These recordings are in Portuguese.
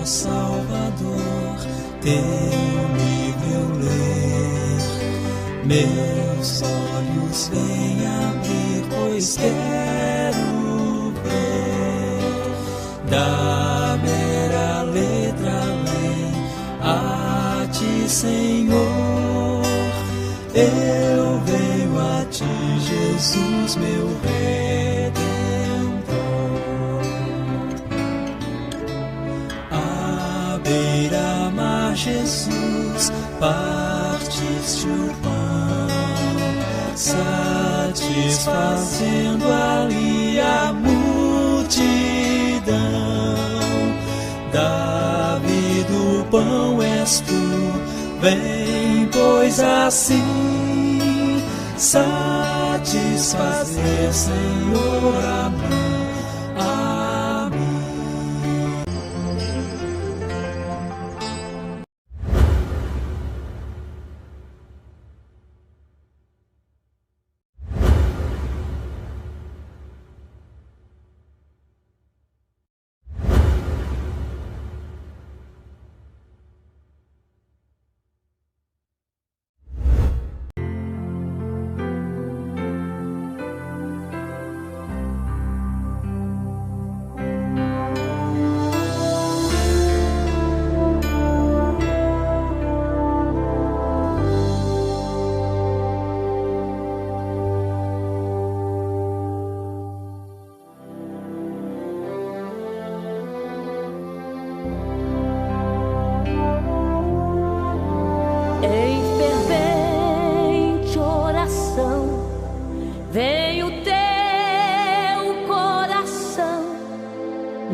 Salvador, teu livro eu ler. Meus olhos vêm abrir, pois quero ver da mera letra além a ti, Senhor. Eu venho a ti, Jesus, meu Redentor. À beira-mar, Jesus, partiste o pão, satisfazendo ali a multidão. Davi do pão és tu, vem, pois assim satisfazer, Senhor, a mim.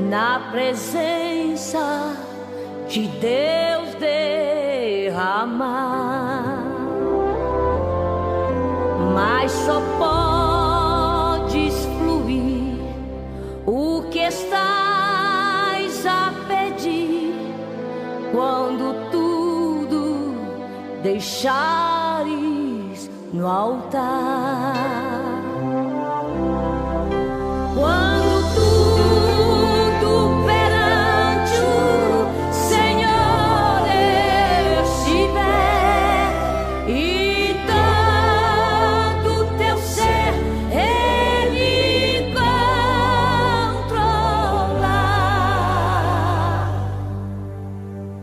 Na presença de Deus derramar, mas só podes fluir o que estás a pedir quando tudo deixares no altar.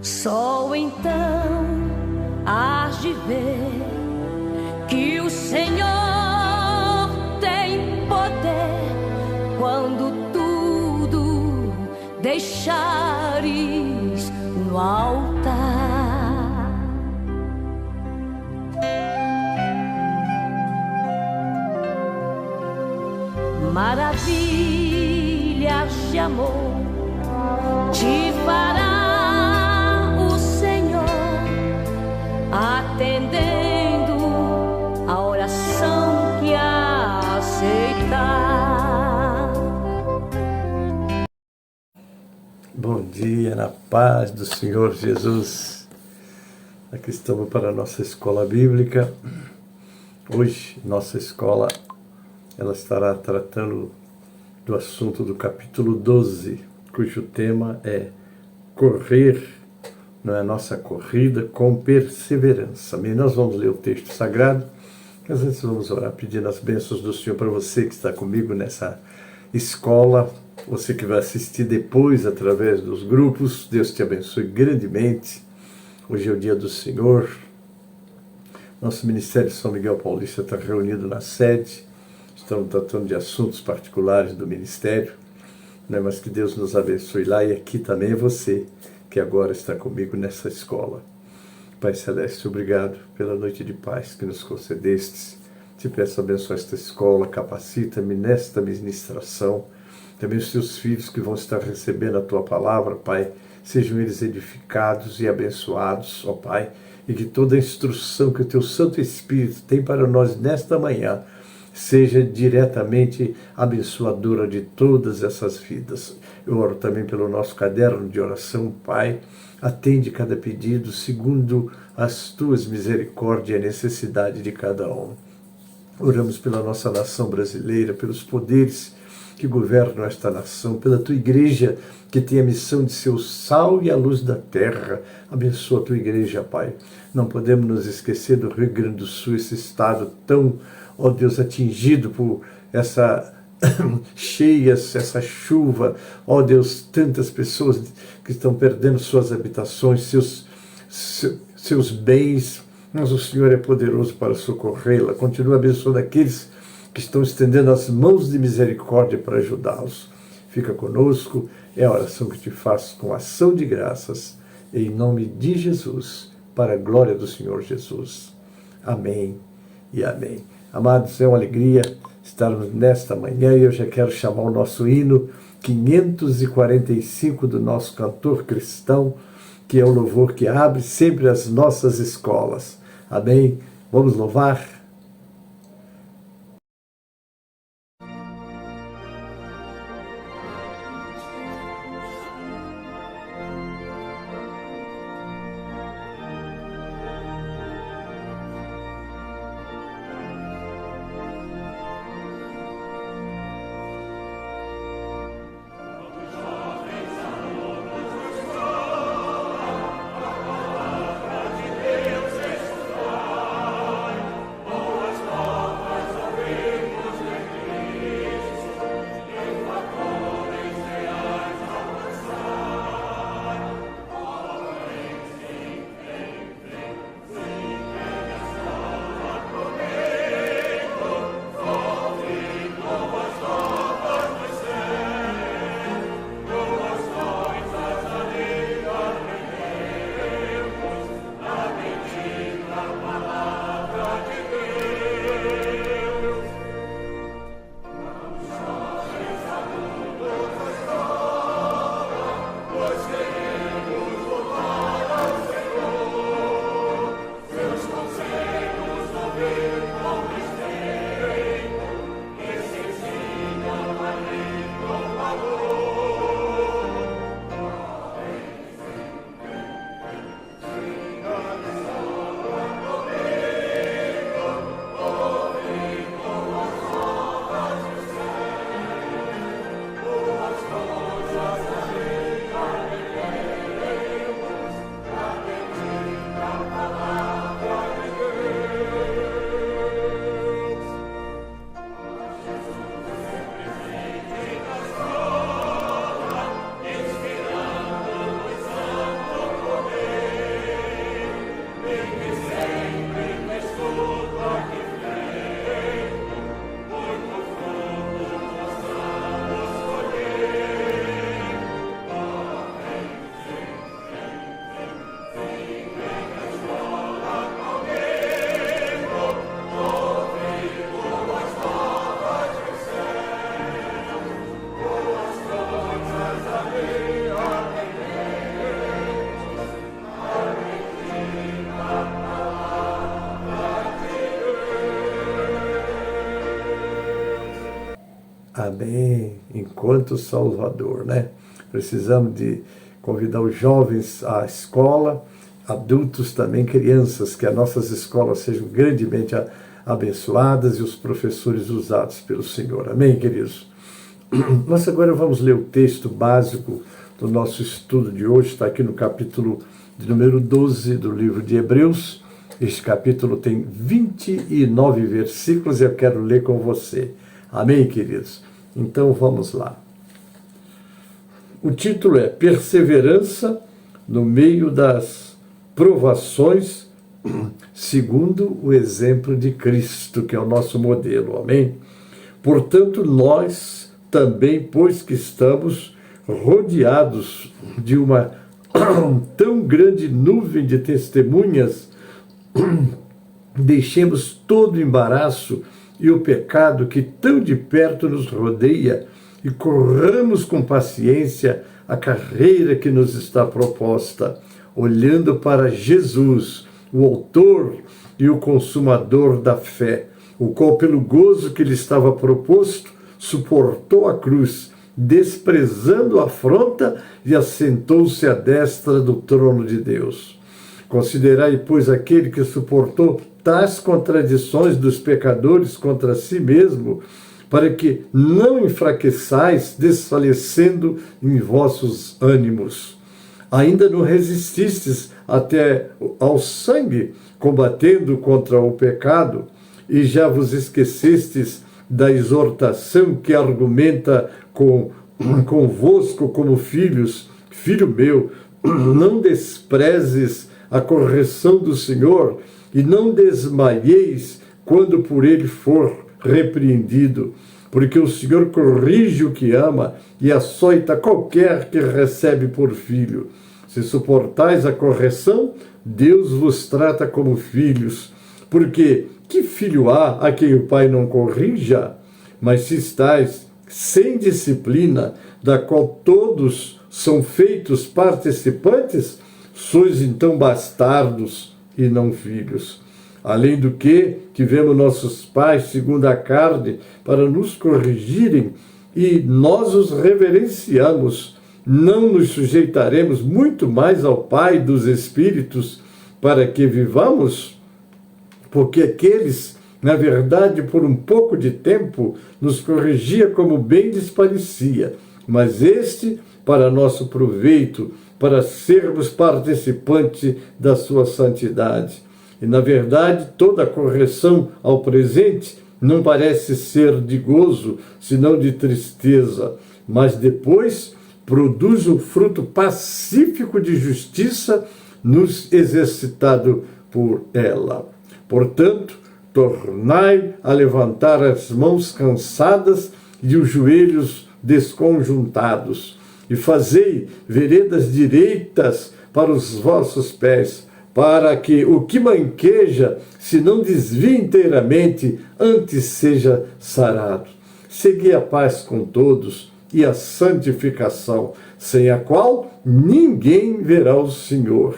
Só então hás de ver que o Senhor tem poder quando tudo deixares no altar. Maravilhas de amor te fará atendendo a oração que aceitar. Bom dia, na paz do Senhor Jesus. Aqui estamos para a nossa escola bíblica. Hoje, nossa escola, ela estará tratando do assunto do capítulo 12, cujo tema é correr, não é, nossa corrida com perseverança. Amém? Nós vamos ler o texto sagrado, mas antes vamos orar pedindo as bênçãos do Senhor para você que está comigo nessa escola, você que vai assistir depois através dos grupos. Deus te abençoe grandemente. Hoje é o dia do Senhor. Nosso Ministério São Miguel Paulista está reunido na sede. Estamos tratando de assuntos particulares do Ministério, né? Mas que Deus nos abençoe lá e aqui também você que agora está comigo nessa escola. Pai Celeste, obrigado pela noite de paz que nos concedestes. Te peço abençoa esta escola, capacita-me nesta ministração. Também os teus filhos que vão estar recebendo a tua palavra, Pai, sejam eles edificados e abençoados, ó Pai, e que toda a instrução que o teu Santo Espírito tem para nós nesta manhã seja diretamente abençoadora de todas essas vidas. Eu oro também pelo nosso caderno de oração, Pai. Atende cada pedido segundo as tuas misericórdias e a necessidade de cada um. Oramos pela nossa nação brasileira, pelos poderes que governam esta nação, pela tua igreja, que tem a missão de ser o sal e a luz da terra. Abençoa a tua igreja, Pai. Não podemos nos esquecer do Rio Grande do Sul, esse estado tão, ó Deus, atingido por essa cheias, essa chuva, ó Deus, tantas pessoas que estão perdendo suas habitações, seus bens, mas o Senhor é poderoso para socorrê-la. Continua abençoando aqueles que estão estendendo as mãos de misericórdia para ajudá-los. Fica conosco, é a oração que te faço com ação de graças, em nome de Jesus, para a glória do Senhor Jesus. Amém e amém. Amados, é uma alegria estarmos nesta manhã e eu já quero chamar o nosso hino 545 do nosso cantor cristão, que é o louvor que abre sempre as nossas escolas. Amém? Vamos louvar? Amém. Enquanto Salvador, né? Precisamos de convidar os jovens à escola, adultos também, crianças, que as nossas escolas sejam grandemente abençoadas e os professores usados pelo Senhor. Amém, queridos? Nós agora vamos ler o texto básico do nosso estudo de hoje, está aqui no capítulo de número 12 do livro de Hebreus. Este capítulo tem 29 versículos e eu quero ler com você. Amém, queridos? Então vamos lá. O título é Perseverança no meio das provações, segundo o exemplo de Cristo, que é o nosso modelo. Amém? Portanto, nós também, pois que estamos rodeados de uma tão grande nuvem de testemunhas, deixemos todo o embaraço e o pecado que tão de perto nos rodeia e corramos com paciência a carreira que nos está proposta, olhando para Jesus, o autor e o consumador da fé, o qual, pelo gozo que lhe estava proposto, suportou a cruz, desprezando a afronta, e assentou-se à destra do trono de Deus. Considerai, pois, aquele que suportou tais contradições dos pecadores contra si mesmo, para que não enfraqueçais, desfalecendo em vossos ânimos. Ainda não resististes até ao sangue, combatendo contra o pecado, e já vos esquecestes da exortação que argumenta convosco como filhos. Filho meu, não desprezes a correção do Senhor, e não desmaieis quando por ele for repreendido, porque o Senhor corrige o que ama e açoita qualquer que recebe por filho. Se suportais a correção, Deus vos trata como filhos, porque que filho há a quem o pai não corrija? Mas se estáis sem disciplina, da qual todos são feitos participantes, sois então bastardos e não filhos. Além do que tivemos nossos pais, segundo a carne, para nos corrigirem, e nós os reverenciamos, não nos sujeitaremos muito mais ao Pai dos Espíritos, para que vivamos? Porque aqueles, na verdade, por um pouco de tempo, nos corrigia como bem lhes parecia, mas este, para nosso proveito, para sermos participantes da sua santidade. E, na verdade, toda correção ao presente não parece ser de gozo, senão de tristeza, mas depois produz o fruto pacífico de justiça nos exercitado por ela. Portanto, tornai a levantar as mãos cansadas e os joelhos desconjuntados, e fazei veredas direitas para os vossos pés, para que o que manqueja se não desvie inteiramente, antes seja sarado. Segui a paz com todos e a santificação, sem a qual ninguém verá o Senhor.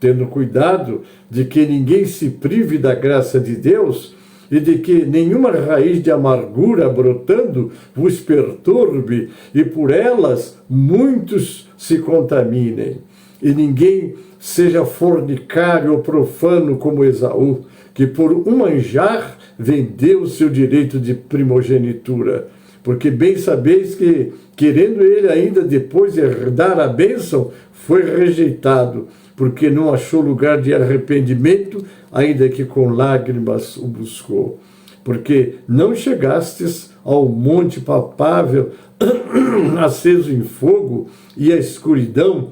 Tendo cuidado de que ninguém se prive da graça de Deus, e de que nenhuma raiz de amargura brotando vos perturbe, e por elas muitos se contaminem. E ninguém seja fornicário ou profano como Esaú, que por um manjar vendeu o seu direito de primogenitura. Porque bem sabeis que, querendo ele ainda depois herdar a bênção, foi rejeitado, porque não achou lugar de arrependimento, ainda que com lágrimas o buscou. Porque não chegastes ao monte papável, aceso em fogo, e a escuridão,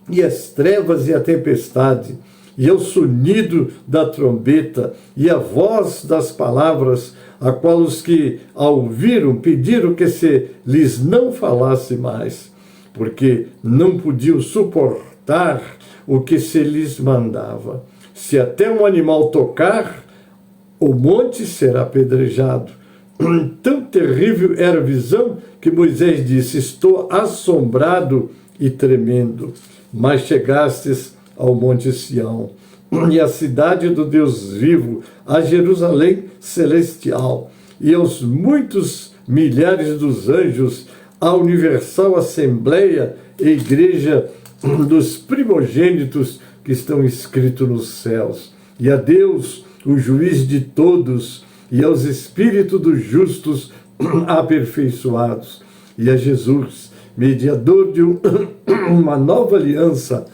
e as trevas e a tempestade, e ao sonido da trombeta, e a voz das palavras, a qual os que a ouviram pediram que se lhes não falasse mais, porque não podiam suportar o que se lhes mandava. Se até um animal tocar, o monte será apedrejado. Tão terrível era a visão que Moisés disse: estou assombrado e tremendo. Mas chegastes ao monte Sião, e à cidade do Deus vivo, a Jerusalém celestial, e aos muitos milhares dos anjos, a universal assembleia e igreja dos primogênitos que estão escritos nos céus, e a Deus, o juiz de todos, e aos espíritos dos justos aperfeiçoados, e a Jesus, mediador de uma nova aliança.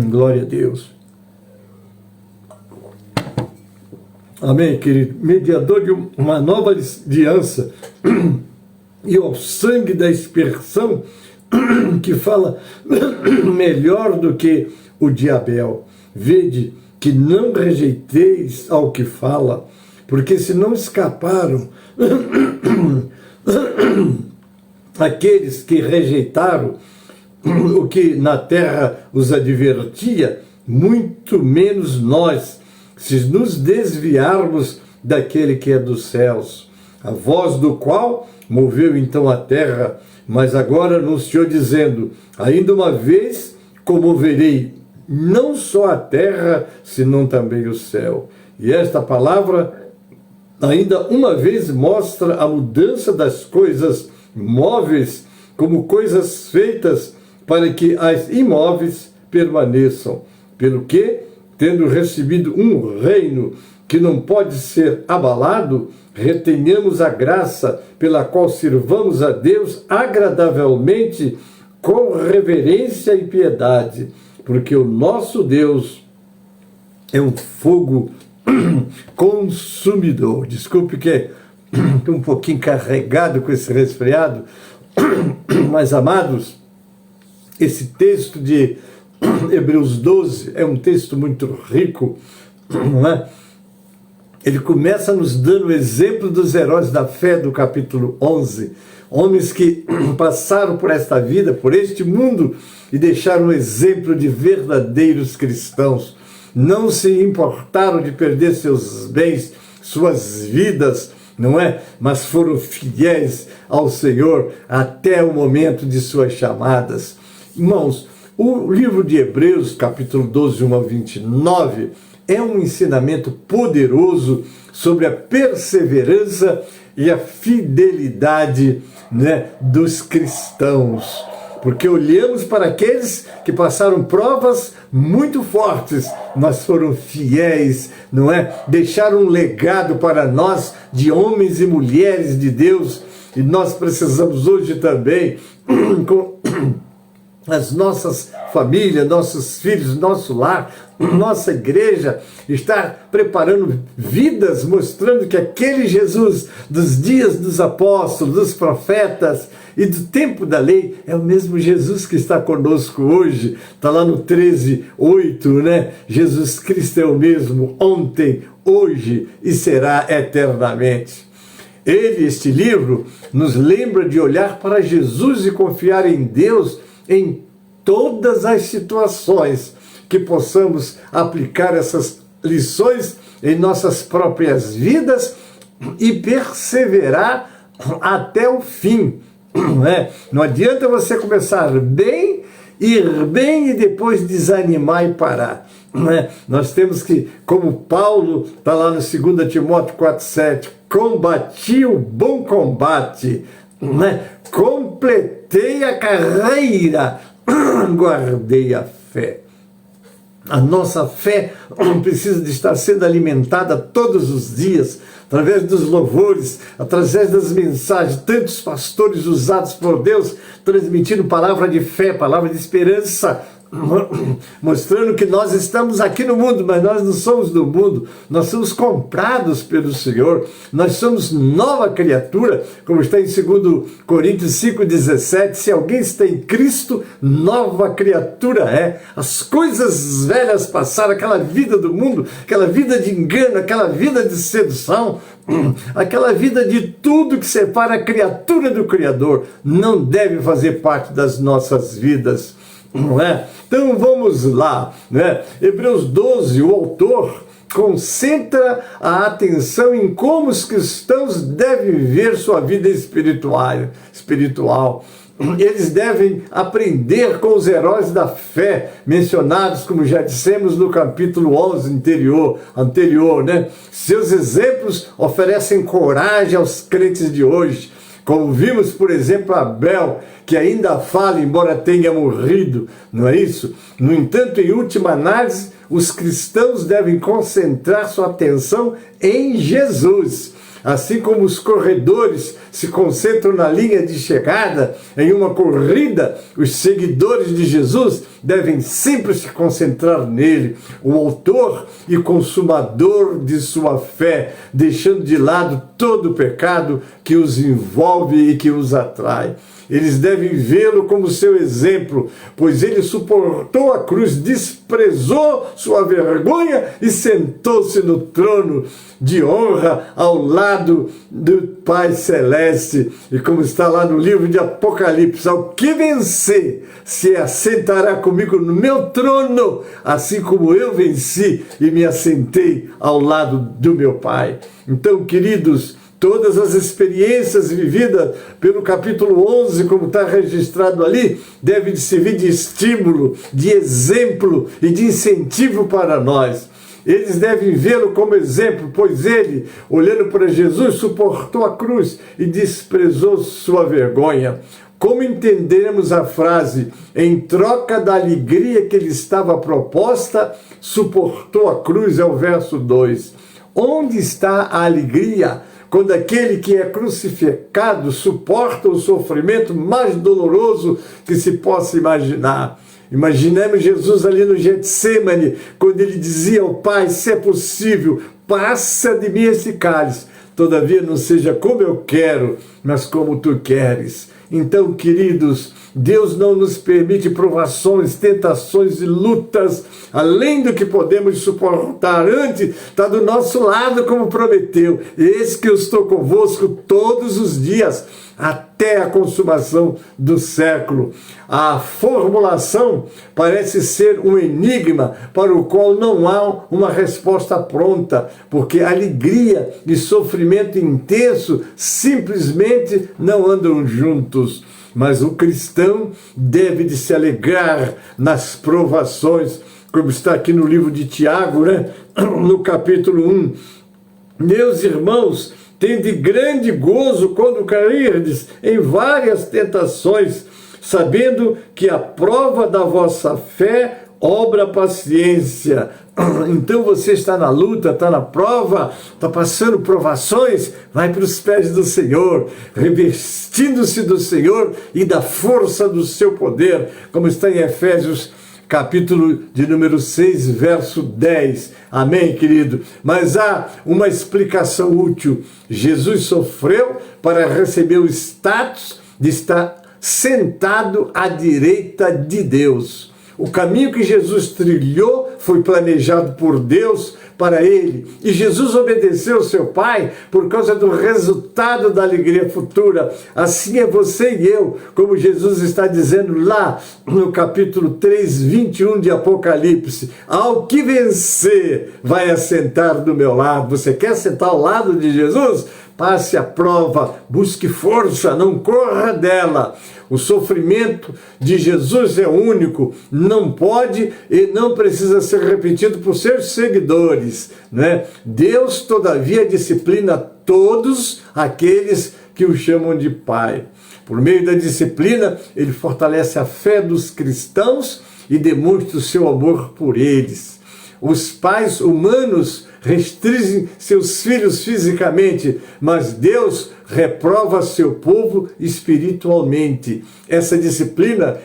Glória a Deus. Amém, querido. Mediador de uma nova aliança, e ao sangue da expiação, que fala melhor do que o de Abel. Vede que não rejeiteis ao que fala, porque se não escaparam aqueles que rejeitaram o que na terra os advertia, muito menos nós, se nos desviarmos daquele que é dos céus, a voz do qual moveu então a terra, mas agora anunciou dizendo: ainda uma vez comoverei não só a terra, senão também o céu. E esta palavra ainda uma vez mostra a mudança das coisas móveis como coisas feitas para que as imóveis permaneçam. Pelo que, tendo recebido um reino que não pode ser abalado, retenhamos a graça pela qual sirvamos a Deus agradavelmente, com reverência e piedade, porque o nosso Deus é um fogo consumidor. Desculpe que estou um pouquinho carregado com esse resfriado, mas, amados, esse texto de Hebreus 12 é um texto muito rico, não é? Ele começa nos dando o exemplo dos heróis da fé do capítulo 11, homens que passaram por esta vida, por este mundo, e deixaram um exemplo de verdadeiros cristãos. Não se importaram de perder seus bens, suas vidas, não é? Mas foram fiéis ao Senhor até o momento de suas chamadas. Irmãos, o livro de Hebreus, capítulo 12, 1 a 29, é um ensinamento poderoso sobre a perseverança e a fidelidade, né, dos cristãos. Porque olhamos para aqueles que passaram provas muito fortes, mas foram fiéis, não é? Deixaram um legado para nós de homens e mulheres de Deus, e nós precisamos hoje também, com as nossas famílias, nossos filhos, nosso lar, nossa igreja, estar preparando vidas, mostrando que aquele Jesus dos dias dos apóstolos, dos profetas e do tempo da lei é o mesmo Jesus que está conosco hoje. Está lá no 13:8, né? Jesus Cristo é o mesmo ontem, hoje e será eternamente. Este livro, nos lembra de olhar para Jesus e confiar em Deus em todas as situações, que possamos aplicar essas lições em nossas próprias vidas e perseverar até o fim. Não adianta você começar bem, ir bem e depois desanimar e parar. Nós temos que, como Paulo está lá no 2 Timóteo 4,7, combati o bom combate, completei a carreira, guardei a fé. A nossa fé precisa de estar sendo alimentada todos os dias, através dos louvores, através das mensagens, tantos pastores usados por Deus, transmitindo palavra de fé, palavra de esperança, mostrando que nós estamos aqui no mundo, mas nós não somos do mundo, nós somos comprados pelo Senhor, nós somos nova criatura, como está em 2 Coríntios 5,17, se alguém está em Cristo, nova criatura é. As coisas velhas passaram, aquela vida do mundo, aquela vida de engano, aquela vida de sedução, aquela vida de tudo que separa a criatura do Criador, não deve fazer parte das nossas vidas. Não é? Então vamos lá, né? Hebreus 12, o autor concentra a atenção em como os cristãos devem viver sua vida espiritual. Eles devem aprender com os heróis da fé, mencionados, como já dissemos, no capítulo 11 anterior, né? Seus exemplos oferecem coragem aos crentes de hoje, como vimos, por exemplo, Abel, que ainda fala, embora tenha morrido, não é isso? No entanto, em última análise, os cristãos devem concentrar sua atenção em Jesus. Assim como os corredores se concentram na linha de chegada em uma corrida, os seguidores de Jesus devem sempre se concentrar nele, o autor e consumador de sua fé, deixando de lado todo o pecado que os envolve e que os atrai. Eles devem vê-lo como seu exemplo, pois ele suportou a cruz, desprezou sua vergonha e sentou-se no trono de honra ao lado do Pai Celeste. E como está lá no livro de Apocalipse, ao que vencer se assentará comigo no meu trono, assim como eu venci e me assentei ao lado do meu Pai. Então, queridos, todas as experiências vividas pelo capítulo 11, como está registrado ali, devem servir de estímulo, de exemplo e de incentivo para nós. Eles devem vê-lo como exemplo, pois ele, olhando para Jesus, suportou a cruz e desprezou sua vergonha. Como entenderemos a frase, em troca da alegria que lhe estava proposta, suportou a cruz, é o verso 2. Onde está a alegria quando aquele que é crucificado suporta o sofrimento mais doloroso que se possa imaginar? Imaginemos Jesus ali no Getsêmani, quando ele dizia ao Pai: se é possível, passa de mim esse cálice, todavia não seja como eu quero, mas como tu queres. Então, queridos, Deus não nos permite provações, tentações e lutas além do que podemos suportar. Antes, está do nosso lado, como prometeu: eis que eu estou convosco todos os dias, até a consumação do século. A formulação parece ser um enigma para o qual não há uma resposta pronta, porque alegria e sofrimento intenso simplesmente não andam juntos. Mas o cristão deve de se alegrar nas provações, como está aqui no livro de Tiago, né? No capítulo 1. Meus irmãos, tende grande gozo quando cairdes em várias tentações, sabendo que a prova da vossa fé obra paciência. Então você está na luta, está na prova, está passando provações, vai para os pés do Senhor, revestindo-se do Senhor e da força do seu poder, como está em Efésios capítulo de número 6, verso 10. Amém, querido? Mas há uma explicação útil. Jesus sofreu para receber o status de estar sentado à direita de Deus. O caminho que Jesus trilhou foi planejado por Deus para ele. E Jesus obedeceu ao seu Pai por causa do resultado da alegria futura. Assim é você e eu, como Jesus está dizendo lá no capítulo 3, 21 de Apocalipse: ao que vencer, vai assentar do meu lado. Você quer sentar ao lado de Jesus? Passe a prova, busque força, não corra dela. O sofrimento de Jesus é único, não pode e não precisa ser repetido por seus seguidores, né? Deus, todavia, disciplina todos aqueles que o chamam de Pai. Por meio da disciplina, ele fortalece a fé dos cristãos e demonstra o seu amor por eles. Os pais humanos restringem seus filhos fisicamente, mas Deus reprova seu povo espiritualmente. Essa disciplina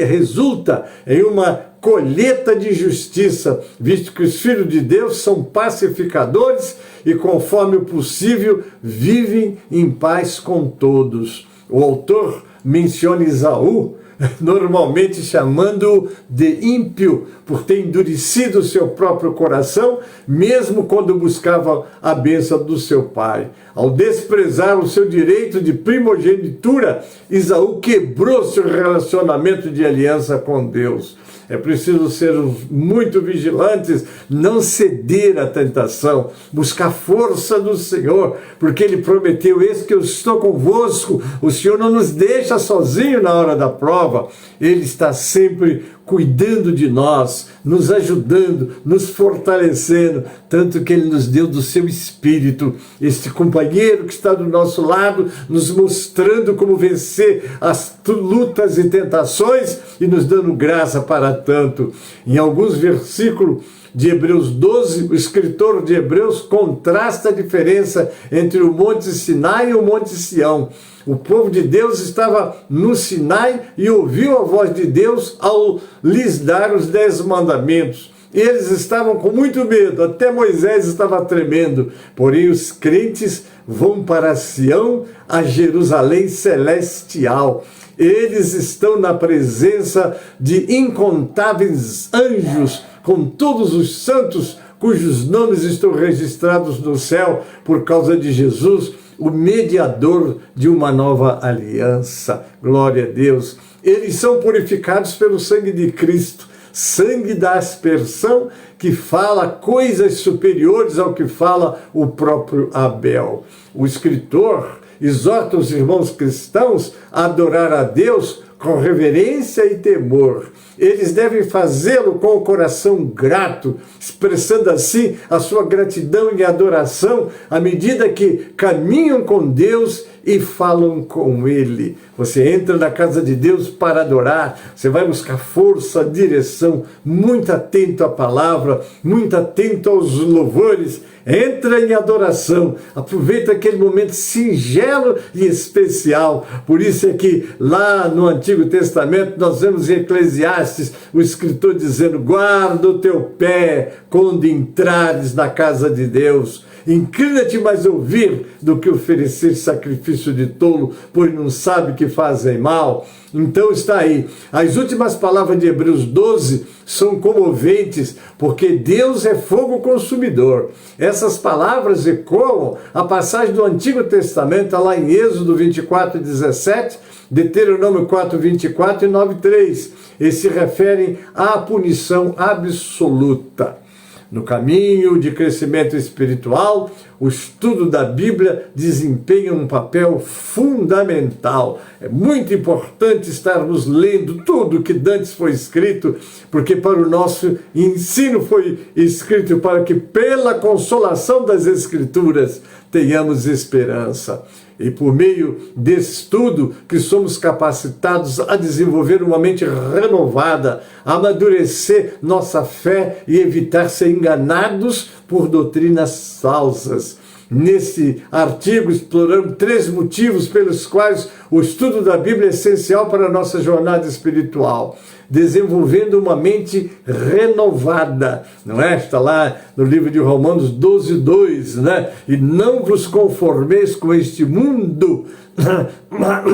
resulta em uma colheita de justiça, visto que os filhos de Deus são pacificadores e, conforme o possível, vivem em paz com todos. O autor menciona Esaú, normalmente chamando-o de ímpio, por ter endurecido o seu próprio coração, mesmo quando buscava a bênção do seu pai. Ao desprezar o seu direito de primogenitura, Esaú quebrou seu relacionamento de aliança com Deus. É preciso ser muito vigilantes, não ceder à tentação, buscar força do Senhor, porque Ele prometeu: eis que eu estou convosco, o Senhor não nos deixa sozinho na hora da prova, Ele está sempre cuidando de nós, nos ajudando, nos fortalecendo, tanto que Ele nos deu do seu Espírito, este companheiro que está do nosso lado, nos mostrando como vencer as lutas e tentações e nos dando graça para tanto. Em alguns versículos de Hebreus 12, o escritor de Hebreus contrasta a diferença entre o Monte Sinai e o Monte Sião. O povo de Deus estava no Sinai e ouviu a voz de Deus ao lhes dar os 10 mandamentos. Eles estavam com muito medo, até Moisés estava tremendo. Porém, os crentes vão para Sião, a Jerusalém celestial. Eles estão na presença de incontáveis anjos, com todos os santos cujos nomes estão registrados no céu por causa de Jesus, o mediador de uma nova aliança. Glória a Deus. Eles são purificados pelo sangue de Cristo, sangue da aspersão, que fala coisas superiores ao que fala o próprio Abel. O escritor exorta os irmãos cristãos a adorar a Deus com reverência e temor. Eles devem fazê-lo com o coração grato, expressando assim a sua gratidão e adoração à medida que caminham com Deus e falam com Ele. Você entra na casa de Deus para adorar, você vai buscar força, direção, muito atento à palavra, muito atento aos louvores, entra em adoração, aproveita aquele momento singelo e especial. Por isso é que lá no Antigo Testamento nós vemos em Eclesiastes o escritor dizendo: guarda o teu pé quando entrares na casa de Deus. Inclina-te mais a ouvir do que oferecer sacrifício de tolo, pois não sabe que fazem mal. Então está aí. As últimas palavras de Hebreus 12 são comoventes, porque Deus é fogo consumidor. Essas palavras ecoam a passagem do Antigo Testamento, lá em Êxodo 24:17, Deuteronômio 4:24 e 9:3. E se referem à punição absoluta. No caminho de crescimento espiritual, o estudo da Bíblia desempenha um papel fundamental. É muito importante estarmos lendo tudo que dantes foi escrito, porque para o nosso ensino foi escrito para que, pela consolação das Escrituras, tenhamos esperança. E por meio desse estudo que somos capacitados a desenvolver uma mente renovada, a amadurecer nossa fé e evitar ser enganados por doutrinas falsas. Nesse artigo exploramos 3 motivos pelos quais o estudo da Bíblia é essencial para a nossa jornada espiritual. Desenvolvendo uma mente renovada, não é? Está lá no livro de Romanos 12:2, né? E não vos conformeis com este mundo,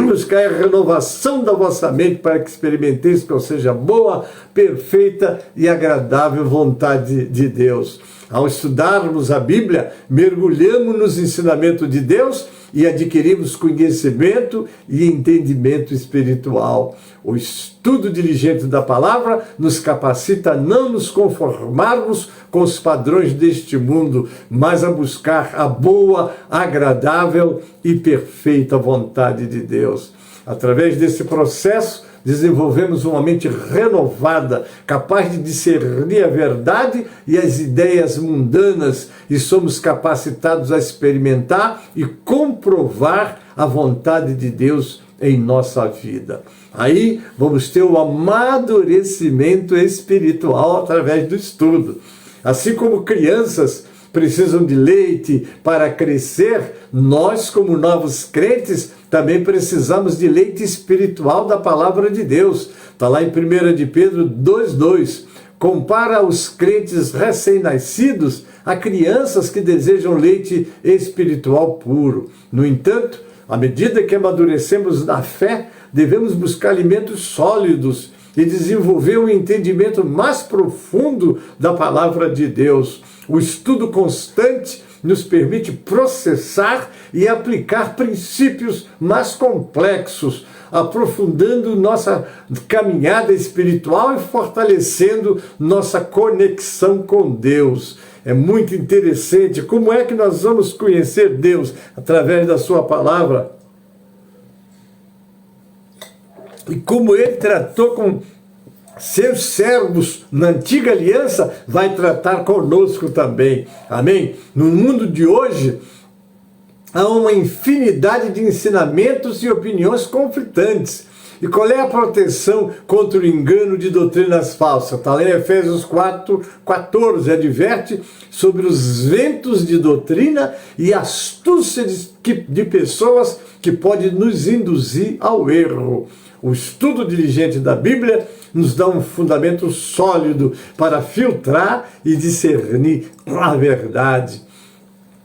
buscai a renovação da vossa mente para que experimenteis qual seja a boa, perfeita e agradável vontade de Deus. Ao estudarmos a Bíblia, mergulhamos nos ensinamentos de Deus e adquirimos conhecimento e entendimento espiritual. O estudo diligente da palavra nos capacita a não nos conformarmos com os padrões deste mundo, mas a buscar a boa, agradável e perfeita vontade de Deus. Através desse processo, desenvolvemos uma mente renovada, capaz de discernir a verdade e as ideias mundanas, e somos capacitados a experimentar e comprovar a vontade de Deus em nossa vida. Aí vamos ter o amadurecimento espiritual através do estudo. Assim como crianças precisam de leite para crescer, nós, como novos crentes, também precisamos de leite espiritual da palavra de Deus. Está lá em 1 de Pedro 2:2. Compara os crentes recém-nascidos a crianças que desejam leite espiritual puro. No entanto, à medida que amadurecemos na fé, devemos buscar alimentos sólidos e desenvolver um entendimento mais profundo da palavra de Deus. O estudo constante nos permite processar e aplicar princípios mais complexos, aprofundando nossa caminhada espiritual e fortalecendo nossa conexão com Deus. É muito interessante como é que nós vamos conhecer Deus através da sua palavra e como Ele tratou com seus servos na antiga aliança, vai tratar conosco também. Amém? No mundo de hoje, há uma infinidade de ensinamentos e opiniões conflitantes. E qual é a proteção contra o engano de doutrinas falsas? Está lá em Efésios 4:14, adverte sobre os ventos de doutrina e astúcia de pessoas que podem nos induzir ao erro. O estudo diligente da Bíblia nos dá um fundamento sólido para filtrar e discernir a verdade.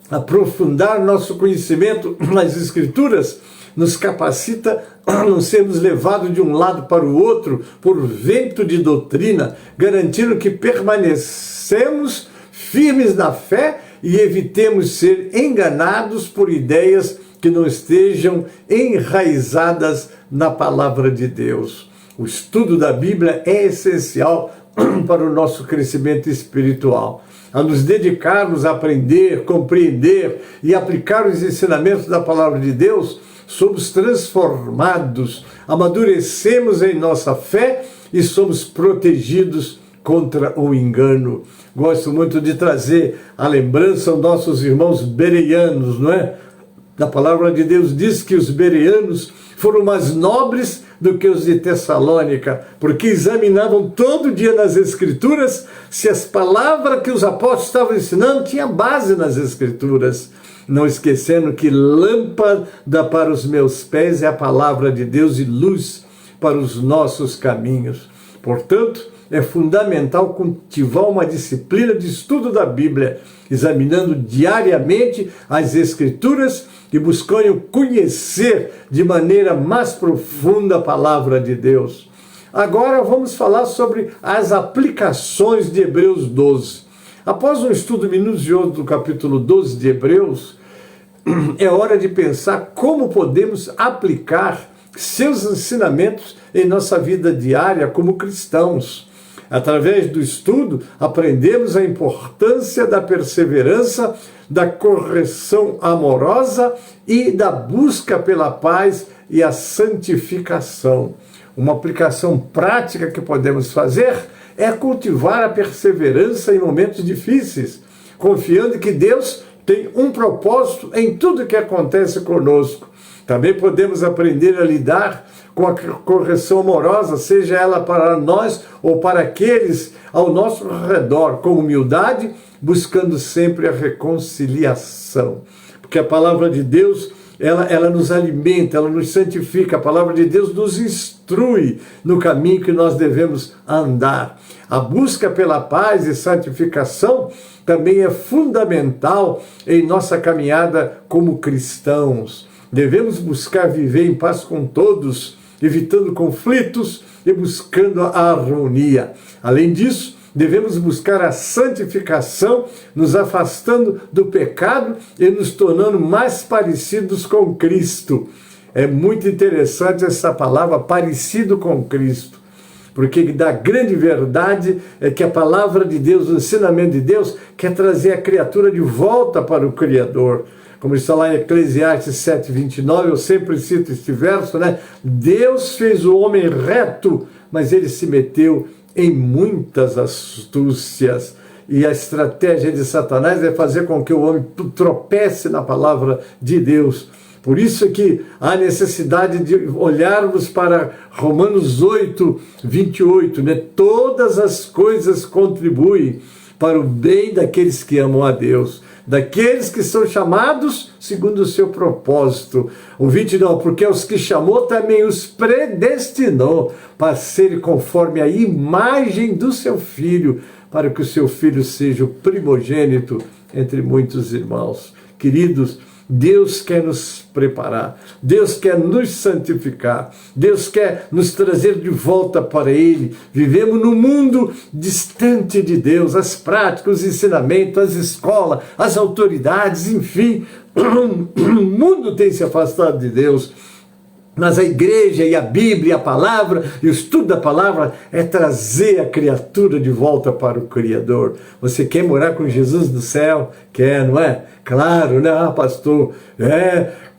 Aprofundar nosso conhecimento nas Escrituras nos capacita a não sermos levados de um lado para o outro por vento de doutrina, garantindo que permanecemos firmes na fé e evitemos ser enganados por ideias que não estejam enraizadas na palavra de Deus. O estudo da Bíblia é essencial para o nosso crescimento espiritual. A nos dedicarmos a aprender, compreender e aplicar os ensinamentos da palavra de Deus, somos transformados, amadurecemos em nossa fé e somos protegidos contra o engano. Gosto muito de trazer a lembrança aos nossos irmãos bereanos, não é? A palavra de Deus diz que os bereanos foram mais nobres do que os de Tessalônica, porque examinavam todo dia nas Escrituras se as palavras que os apóstolos estavam ensinando tinham base nas Escrituras, não esquecendo que lâmpada para os meus pés é a palavra de Deus e luz para os nossos caminhos. Portanto, é fundamental cultivar uma disciplina de estudo da Bíblia, examinando diariamente as Escrituras e buscando conhecer de maneira mais profunda a palavra de Deus. Agora vamos falar sobre as aplicações de Hebreus 12. Após um estudo minucioso do capítulo 12 de Hebreus, é hora de pensar como podemos aplicar seus ensinamentos em nossa vida diária como cristãos. Através do estudo, aprendemos a importância da perseverança, da correção amorosa e da busca pela paz e a santificação. Uma aplicação prática que podemos fazer é cultivar a perseverança em momentos difíceis, confiando que Deus tem um propósito em tudo que acontece conosco. Também podemos aprender a lidar com a correção amorosa, seja ela para nós ou para aqueles ao nosso redor, com humildade, buscando sempre a reconciliação. Porque a palavra de Deus, ela nos alimenta, ela nos santifica, a palavra de Deus nos instrui no caminho que nós devemos andar. A busca pela paz e santificação também é fundamental em nossa caminhada como cristãos. Devemos buscar viver em paz com todos, evitando conflitos e buscando a harmonia. Além disso, devemos buscar a santificação, nos afastando do pecado e nos tornando mais parecidos com Cristo. É muito interessante essa palavra, parecido com Cristo, porque da grande verdade é que a palavra de Deus, o ensinamento de Deus, quer trazer a criatura de volta para o Criador. Como está lá em Eclesiastes 7:29, eu sempre cito este verso, né? Deus fez o homem reto, mas ele se meteu em muitas astúcias. E a estratégia de Satanás é fazer com que o homem tropece na palavra de Deus. Por isso que há necessidade de olharmos para Romanos 8:28, né? Todas as coisas contribuem para o bem daqueles que amam a Deus, daqueles que são chamados segundo o seu propósito. O 29, porque aos que chamou também os predestinou para serem conforme a imagem do seu Filho, para que o seu Filho seja o primogênito entre muitos irmãos. Queridos, Deus quer nos preparar, Deus quer nos santificar, Deus quer nos trazer de volta para Ele. Vivemos num mundo distante de Deus, as práticas, os ensinamentos, as escolas, as autoridades, enfim, o mundo tem se afastado de Deus. Mas a igreja e a Bíblia, a palavra e o estudo da palavra é trazer a criatura de volta para o Criador. Você quer morar com Jesus no céu? Quer, não é? Claro, né? Ah, pastor,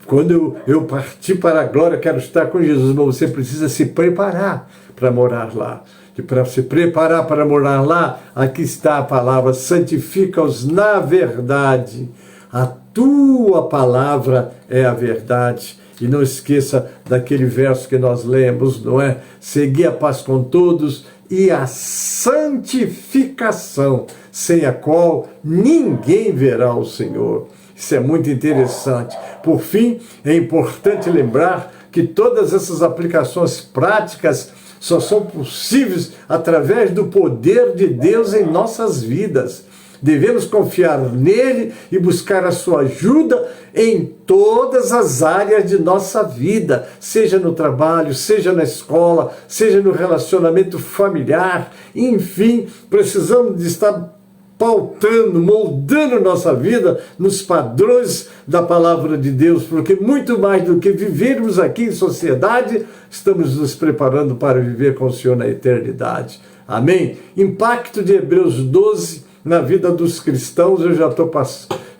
quando eu partir para a glória, quero estar com Jesus. Mas você precisa se preparar para morar lá. E para se preparar para morar lá, aqui está a palavra: santifica-os na verdade. A tua palavra é a verdade. E não esqueça daquele verso que nós lemos, não é? Segui a paz com todos e a santificação, sem a qual ninguém verá o Senhor. Isso é muito interessante. Por fim, é importante lembrar que todas essas aplicações práticas só são possíveis através do poder de Deus em nossas vidas. Devemos confiar nele e buscar a sua ajuda em todas as áreas de nossa vida, seja no trabalho, seja na escola, seja no relacionamento familiar. Enfim, precisamos de estar pautando, moldando nossa vida nos padrões da palavra de Deus, porque muito mais do que vivermos aqui em sociedade, estamos nos preparando para viver com o Senhor na eternidade. Amém? Impacto de Hebreus 12 na vida dos cristãos. Eu já estou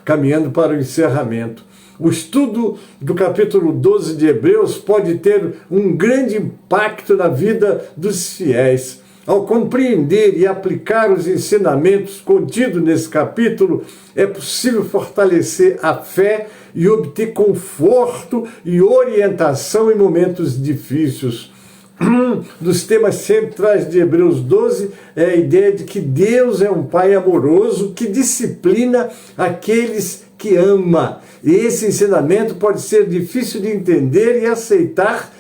caminhando para o encerramento. O estudo do capítulo 12 de Hebreus pode ter um grande impacto na vida dos fiéis. Ao compreender e aplicar os ensinamentos contidos nesse capítulo, é possível fortalecer a fé e obter conforto e orientação em momentos difíceis. Um dos temas centrais de Hebreus 12 é a ideia de que Deus é um Pai amoroso que disciplina aqueles que ama. E esse ensinamento pode ser difícil de entender e aceitar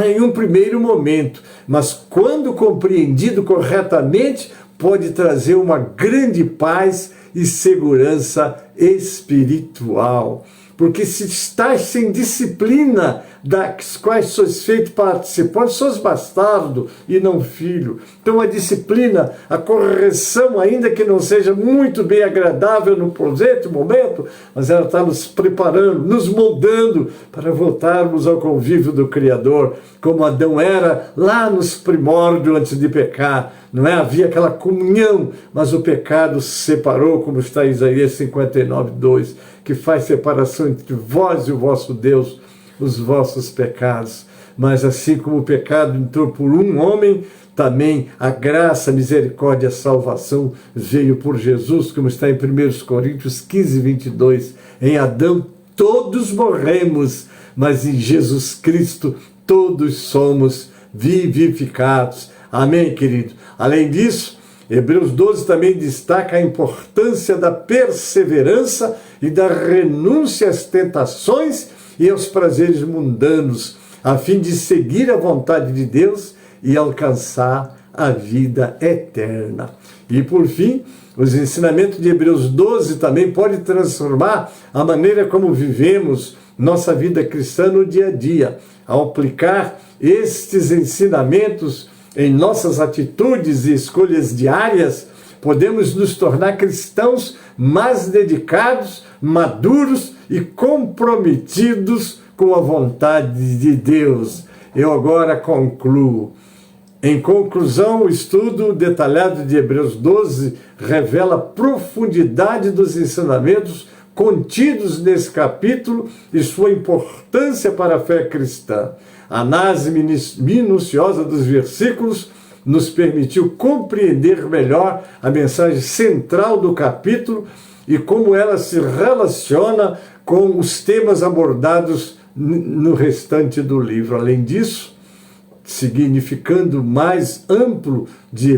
em um primeiro momento, mas quando compreendido corretamente, pode trazer uma grande paz e segurança espiritual. Porque se estás sem disciplina das quais sois feito participante, sois bastardo e não filho. Então a disciplina, a correção, ainda que não seja muito bem agradável no presente momento, mas ela está nos preparando, nos moldando para voltarmos ao convívio do Criador, como Adão era lá nos primórdios antes de pecar. Não é? Havia aquela comunhão, mas o pecado se separou, como está em Isaías 59:2, que faz separação entre vós e o vosso Deus, os vossos pecados. Mas assim como o pecado entrou por um homem, também a graça, a misericórdia e a salvação veio por Jesus, como está em 1 Coríntios 15:22. Em Adão todos morremos, mas em Jesus Cristo todos somos vivificados. Amém, querido? Além disso, Hebreus 12 também destaca a importância da perseverança e da renúncia às tentações e aos prazeres mundanos, a fim de seguir a vontade de Deus e alcançar a vida eterna. E por fim, os ensinamentos de Hebreus 12 também podem transformar a maneira como vivemos nossa vida cristã no dia a dia. Ao aplicar estes ensinamentos em nossas atitudes e escolhas diárias, podemos nos tornar cristãos mais dedicados, maduros e comprometidos com a vontade de Deus. Eu agora concluo. Em conclusão, o estudo detalhado de Hebreus 12 revela a profundidade dos ensinamentos contidos nesse capítulo e sua importância para a fé cristã. A análise minuciosa dos versículos nos permitiu compreender melhor a mensagem central do capítulo e como ela se relaciona com os temas abordados no restante do livro. Além disso, o significado mais amplo de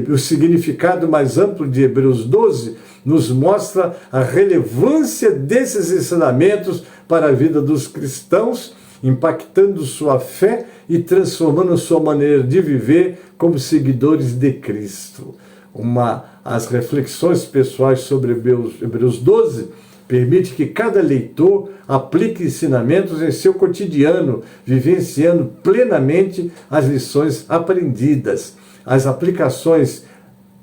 Hebreus 12 nos mostra a relevância desses ensinamentos para a vida dos cristãos, impactando sua fé e transformando sua maneira de viver como seguidores de Cristo. As reflexões pessoais sobre Hebreus 12 permite que cada leitor aplique ensinamentos em seu cotidiano, vivenciando plenamente as lições aprendidas. As aplicações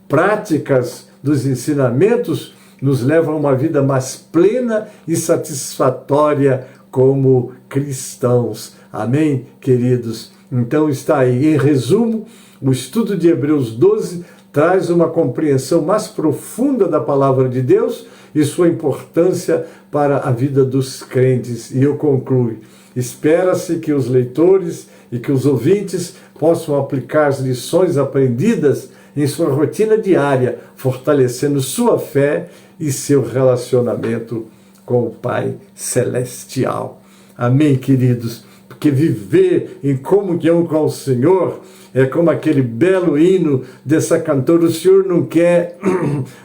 práticas dos ensinamentos nos levam a uma vida mais plena e satisfatória como cristãos. Amém, queridos? Então está aí. Em resumo, o estudo de Hebreus 12 traz uma compreensão mais profunda da palavra de Deus e sua importância para a vida dos crentes. E eu concluo. Espera-se que os leitores e que os ouvintes possam aplicar as lições aprendidas em sua rotina diária, fortalecendo sua fé e seu relacionamento com o Pai Celestial. Amém, queridos? Porque viver em comunhão com o Senhor é como aquele belo hino dessa cantora. O Senhor não quer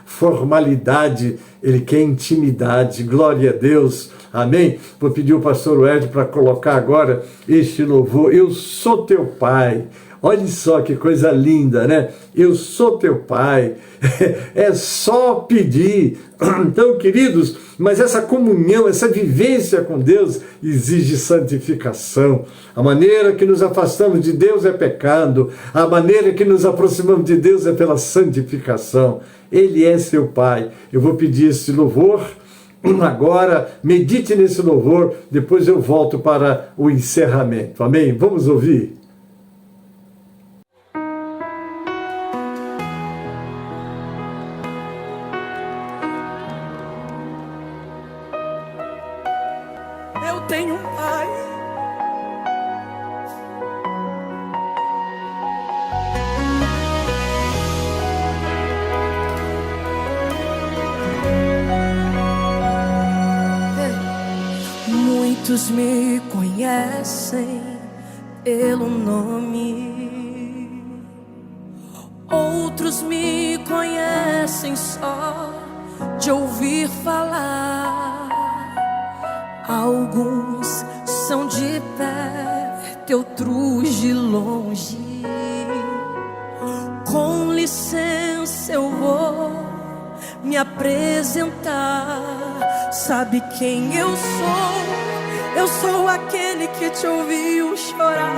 formalidade, Ele quer intimidade. Glória a Deus. Amém? Vou pedir ao pastor Ed para colocar agora este louvor. Eu sou teu Pai. Olha só que coisa linda, né? Eu sou teu Pai. É só pedir. Então, queridos, mas essa comunhão, essa vivência com Deus exige santificação. A maneira que nos afastamos de Deus é pecado. A maneira que nos aproximamos de Deus é pela santificação. Ele é seu Pai. Eu vou pedir esse louvor agora. Medite nesse louvor. Depois eu volto para o encerramento. Amém? Vamos ouvir? tenho um pai. Muitos me conhecem pelo nome, outros me conhecem só de ouvir falar. Alguns são de perto, outros de longe. Com licença eu vou me apresentar. Sabe quem eu sou? Eu sou aquele que te ouviu chorar.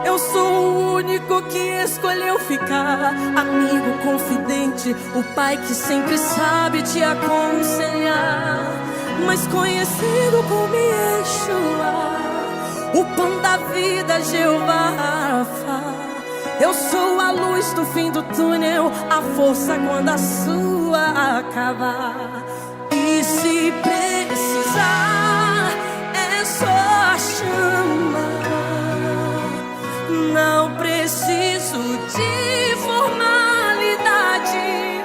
Eu sou o único que escolheu ficar. Amigo confidente, o pai que sempre sabe te aconselhar. Mas conhecido como Yeshua, o pão da vida, Jeová Rafa. Eu sou a luz do fim do túnel, a força quando a sua acabar. E se precisar, é só chamar. Não preciso de formalidade,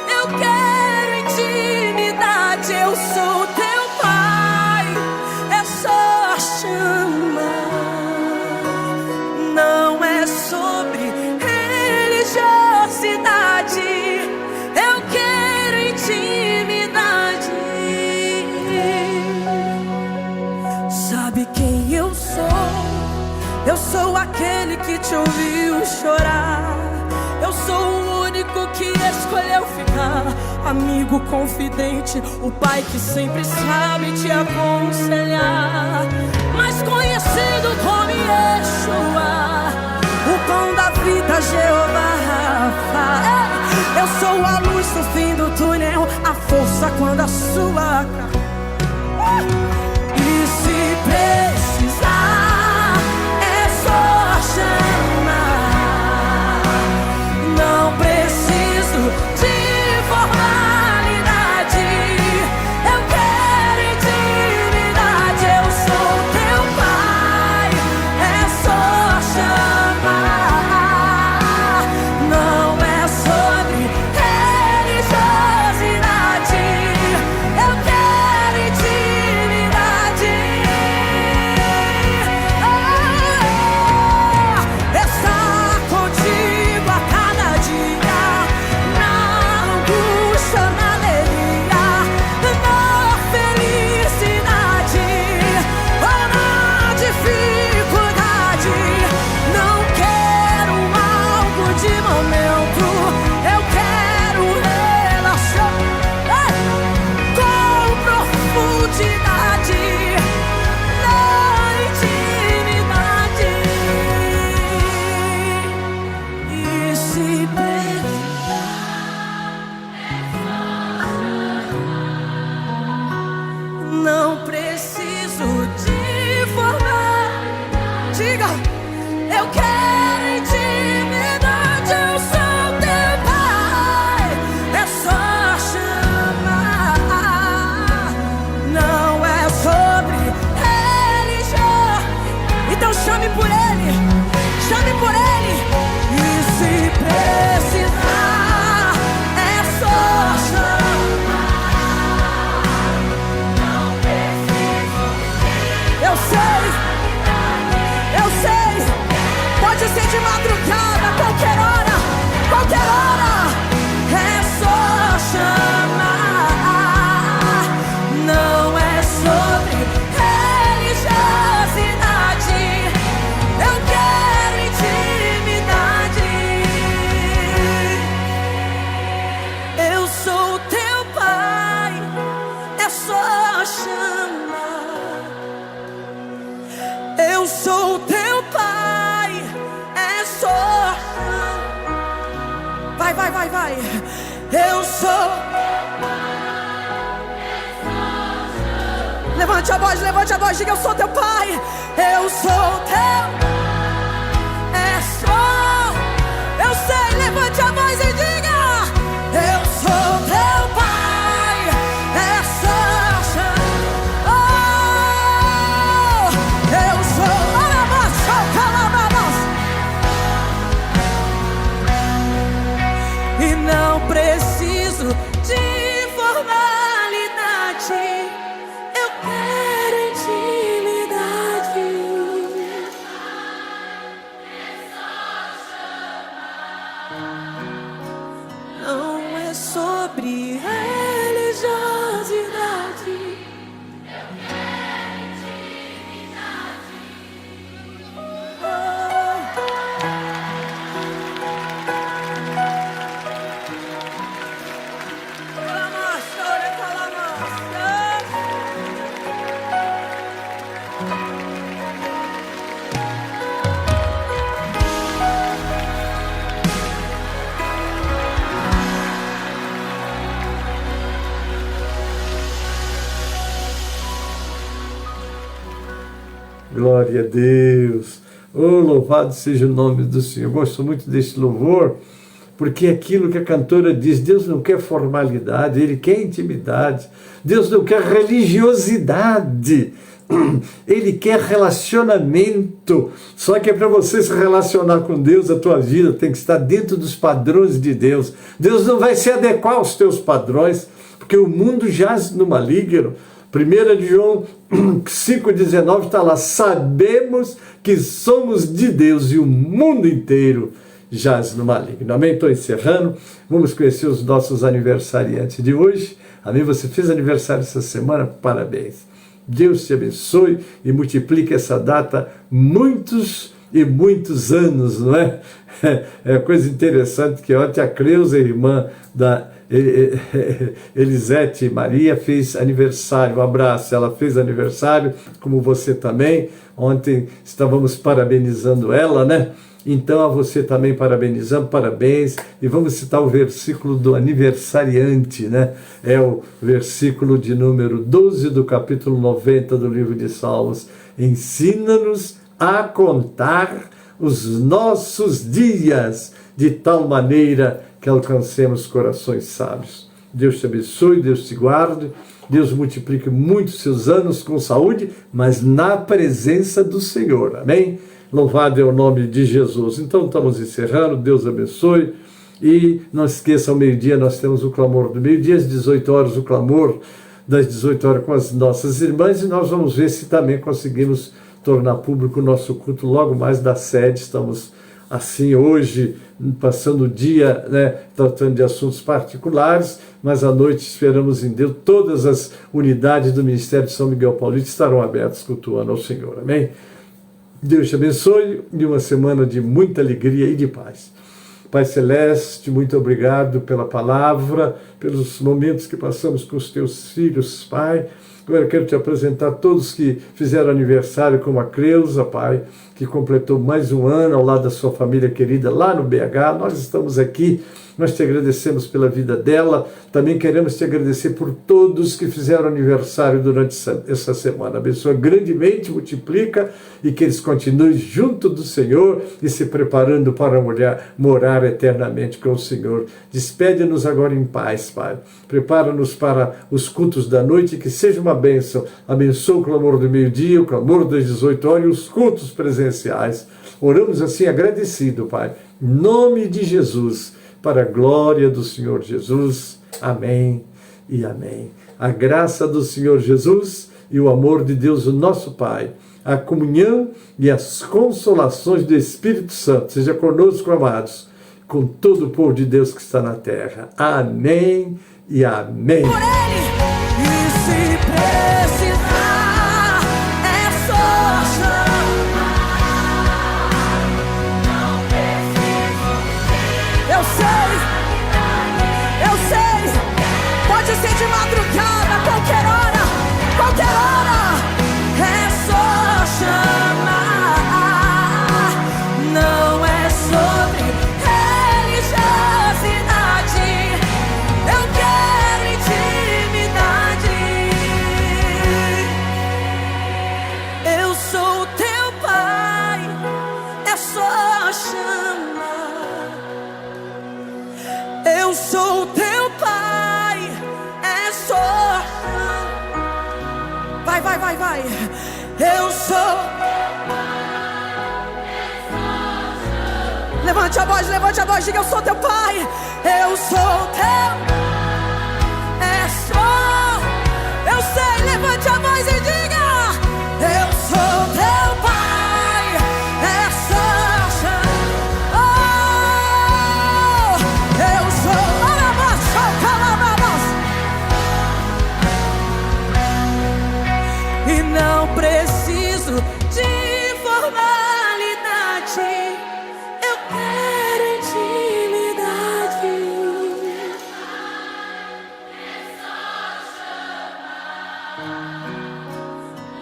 eu quero intimidade. Eu sou teu pai, é só chamar. Não é sobre religiosidade, eu quero intimidade. Sabe quem eu sou? Eu sou aquele que te ouviu chorar. Eu sou o único que escolheu ficar. Amigo confidente, o pai que sempre sabe te aconselhar. Mas conhecido como Yeshua, o pão da vida, Jeová Rafa. Eu sou a luz no fim do túnel, a força quando a sua acaba. E se precisar, é só chamar. Não preciso de formalidade, eu quero intimidade. Eu sou teu pai, é só chamar. Não é sobre religiosidade, eu quero intimidade. Estar contigo a cada dia, na angústia, na alegria, na felicidade ou na dificuldade. Não quero algo de momento, eu quero relação com profundidade, na intimidade. E se não preciso de formar. Diga, eu quero intimidade. Eu sou teu pai, é só chamar. Não é sobre religião, então chame por ele, chame por ele. E se precisar, é só chamar. Eu sei, pode ser de madrugada, qualquer hora, qualquer hora. É só chamar. Não é sobre religiosidade, eu quero intimidade. Eu sou teu pai, é só chamar. Eu sou teu pai, é só. Vai, vai, vai, vai. Eu sou. Levante a voz, diga: eu sou teu pai. Eu sou teu. É só. Eu sei, levante a voz e diga: eu sou teu pai. É só. Oh! Glória a Deus. Oh, louvado seja o nome do Senhor. Eu gosto muito desse louvor, porque é aquilo que a cantora diz: Deus não quer formalidade, Ele quer intimidade. Deus não quer religiosidade, Ele quer relacionamento. Só que é para você se relacionar com Deus, a tua vida tem que estar dentro dos padrões de Deus. Deus não vai se adequar aos teus padrões, porque o mundo jaz no maligno. 1 João 5,19 está lá: sabemos que somos de Deus e o mundo inteiro jaz no maligno. Amém? Estou encerrando. Vamos conhecer os nossos aniversariantes de hoje. Amém? Você fez aniversário essa semana? Parabéns. Deus te abençoe e multiplique essa data muitos e muitos anos, não é? É coisa interessante que ontem a Creuza, a irmã da Elisete Maria, fez aniversário. Um abraço, ela fez aniversário, como você também. Ontem estávamos parabenizando ela, né? Então a você também parabenizando, parabéns. E vamos citar o versículo do aniversariante, né? É o versículo de número 12 do capítulo 90 do livro de Salmos. Ensina-nos a contar os nossos dias de tal maneira que alcancemos corações sábios. Deus te abençoe, Deus te guarde, Deus multiplique muito seus anos com saúde, mas na presença do Senhor. Amém? Louvado é o nome de Jesus. Então estamos encerrando, Deus abençoe. E não esqueça, ao meio-dia nós temos o clamor do meio-dia, às 18 horas o clamor das 18 horas com as nossas irmãs, e nós vamos ver se também conseguimos tornar público o nosso culto logo mais da sede. Estamos assim hoje, passando o dia, né, tratando de assuntos particulares, mas à noite esperamos em Deus. Todas as unidades do Ministério de São Miguel Paulista estarão abertas cultuando ao Senhor. Amém? Deus te abençoe e uma semana de muita alegria e de paz. Pai Celeste, muito obrigado pela palavra, pelos momentos que passamos com os teus filhos, Pai. Agora eu quero te apresentar todos que fizeram aniversário, como a Creuza, Pai, que completou mais um ano ao lado da sua família querida lá no BH. Nós estamos aqui, nós te agradecemos pela vida dela. Também queremos te agradecer por todos que fizeram aniversário durante essa semana. Abençoa grandemente, multiplica e que eles continuem junto do Senhor e se preparando para morar eternamente com o Senhor. Despede-nos agora em paz, Pai. Prepara-nos para os cultos da noite, que seja uma bênção. Abençoa o clamor do meio-dia, o clamor das 18 horas e os cultos presenciais. Oramos assim agradecido, Pai, em nome de Jesus, para a glória do Senhor Jesus. Amém e amém. A graça do Senhor Jesus e o amor de Deus, o nosso Pai, a comunhão e as consolações do Espírito Santo seja conosco, amados, com todo o povo de Deus que está na terra. Amém e amém. Por Ele, e se precisar, é só chamar. Não preciso eu sei, pode ser de madrugada, qualquer hora, é só chamar. Não é sobre religiosidade, eu quero intimidade. Eu sou teu pai, é só chamar. Eu sou teu pai, é só chamar. Vai. Eu sou. Levante a voz, diga: eu sou teu pai. Eu sou teu. É só. Eu sei, levante a voz e diga: eu sou teu pai. É só chamar. Eu sou. E não preciso de formalidade, eu quero intimidade.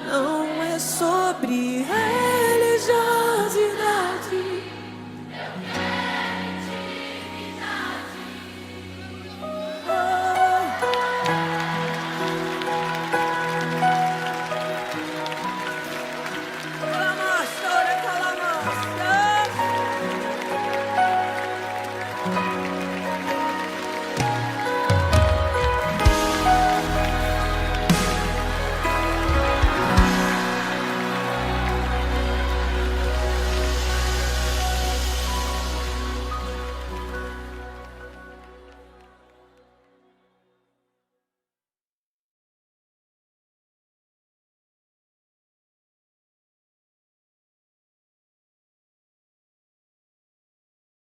Não é sobre ela.